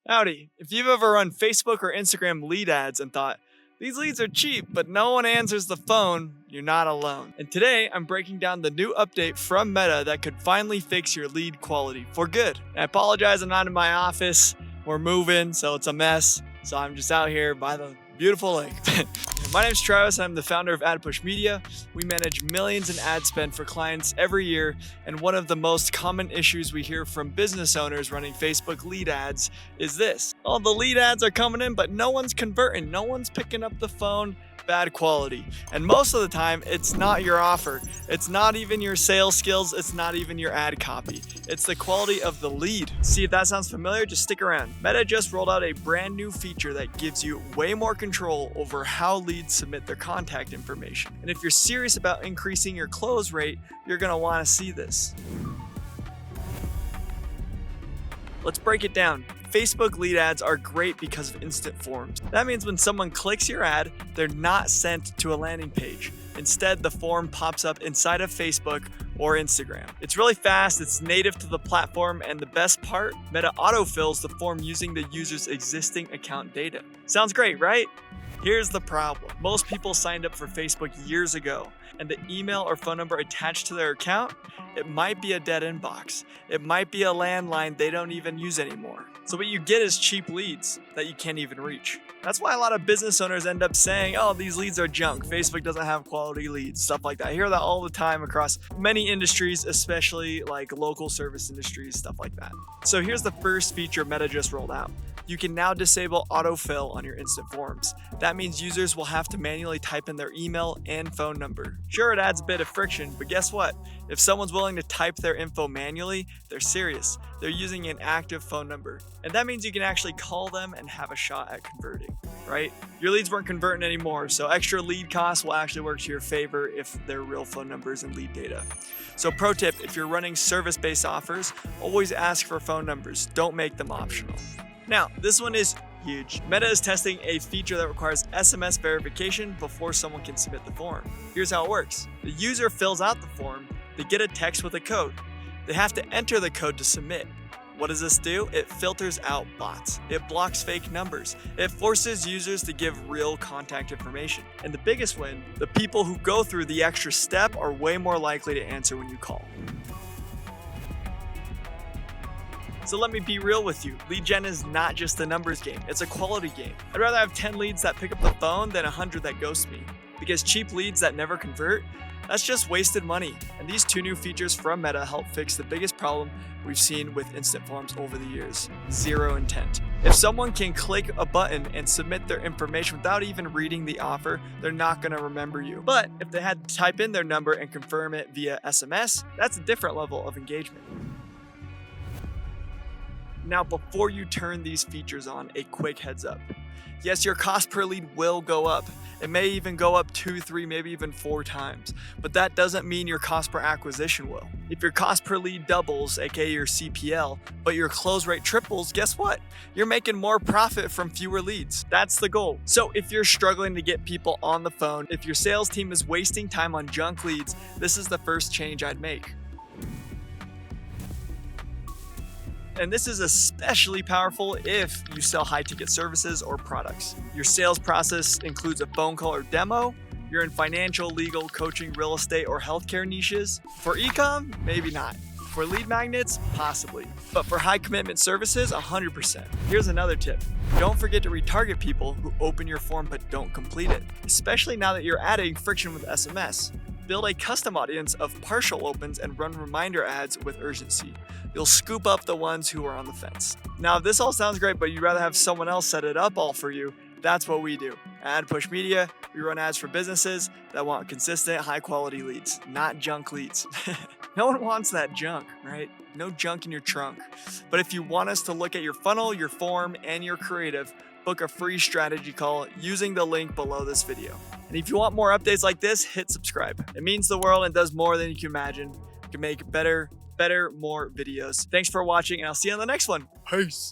Howdy. If you've ever run Facebook or Instagram lead ads and thought, these leads are cheap, but no one answers the phone, you're not alone. And today, I'm breaking down the new update from Meta that could finally fix your lead quality for good. And I apologize, I'm not in my office. We're moving, so it's a mess. So I'm just out here by the beautiful lake. My name's Travis, and I'm the founder of AdPush Media. We manage millions in ad spend for clients every year, and one of the most common issues we hear from business owners running Facebook lead ads is this. All the lead ads are coming in, but no one's converting, no one's picking up the phone, bad quality. And most of the time, it's not your offer. It's not even your sales skills, it's not even your ad copy. It's the quality of the lead. See if that sounds familiar? Just stick around. Meta just rolled out a brand new feature that gives you way more control over how leads submit their contact information. And if you're serious about increasing your close rate, you're gonna wanna see this. Let's break it down. Facebook lead ads are great because of instant forms. That means when someone clicks your ad, they're not sent to a landing page. Instead, the form pops up inside of Facebook or Instagram. It's really fast, it's native to the platform, and the best part, Meta autofills the form using the user's existing account data. Sounds great, right? Here's the problem. Most people signed up for Facebook years ago, and the email or phone number attached to their account, it might be a dead inbox. It might be a landline they don't even use anymore. So what you get is cheap leads that you can't even reach. That's why a lot of business owners end up saying, oh, these leads are junk. Facebook doesn't have quality leads, stuff like that. I hear that all the time across many industries, especially like local service industries, stuff like that. So here's the first feature Meta just rolled out. You can now disable autofill on your instant forms. That means users will have to manually type in their email and phone number. Sure, it adds a bit of friction, but guess what? If someone's willing to type their info manually, they're serious. They're using an active phone number. And that means you can actually call them and have a shot at converting, right? Your leads weren't converting anymore, so extra lead costs will actually work to your favor if they're real phone numbers and lead data. So pro tip, if you're running service-based offers, always ask for phone numbers. Don't make them optional. Now, this one is huge. Meta is testing a feature that requires SMS verification before someone can submit the form. Here's how it works. The user fills out the form, they get a text with a code. They have to enter the code to submit. What does this do? It filters out bots. It blocks fake numbers. It forces users to give real contact information. And the biggest win, the people who go through the extra step are way more likely to answer when you call. So let me be real with you. Lead gen is not just a numbers game, it's a quality game. I'd rather have 10 leads that pick up the phone than 100 that ghost me. Because cheap leads that never convert, that's just wasted money. And these two new features from Meta help fix the biggest problem we've seen with instant forms over the years: zero intent. If someone can click a button and submit their information without even reading the offer, they're not gonna remember you. But if they had to type in their number and confirm it via SMS, that's a different level of engagement. Now, before you turn these features on, a quick heads up. Yes, your cost per lead will go up. It may even go up 2, 3, maybe even 4 times, but that doesn't mean your cost per acquisition will. If your cost per lead doubles, aka your CPL, but your close rate triples, guess what? You're making more profit from fewer leads. That's the goal. So if you're struggling to get people on the phone, if your sales team is wasting time on junk leads, this is the first change I'd make. And this is especially powerful if you sell high-ticket services or products. Your sales process includes a phone call or demo. You're in financial, legal, coaching, real estate, or healthcare niches. For e-com, maybe not. For lead magnets, possibly. But for high-commitment services, 100%. Here's another tip. Don't forget to retarget people who open your form but don't complete it, especially now that you're adding friction with SMS. Build a custom audience of partial opens and run reminder ads with urgency. You'll scoop up the ones who are on the fence. Now, if this all sounds great, but you'd rather have someone else set it up all for you, that's what we do. At AdPush Media, we run ads for businesses that want consistent, high-quality leads, not junk leads. No one wants that junk, right? No junk in your trunk. But if you want us to look at your funnel, your form, and your creative, book a free strategy call using the link below this video. And if you want more updates like this, hit subscribe. It means the world and does more than you can imagine. You can make better, more videos. Thanks for watching, and I'll see you on the next one. Peace.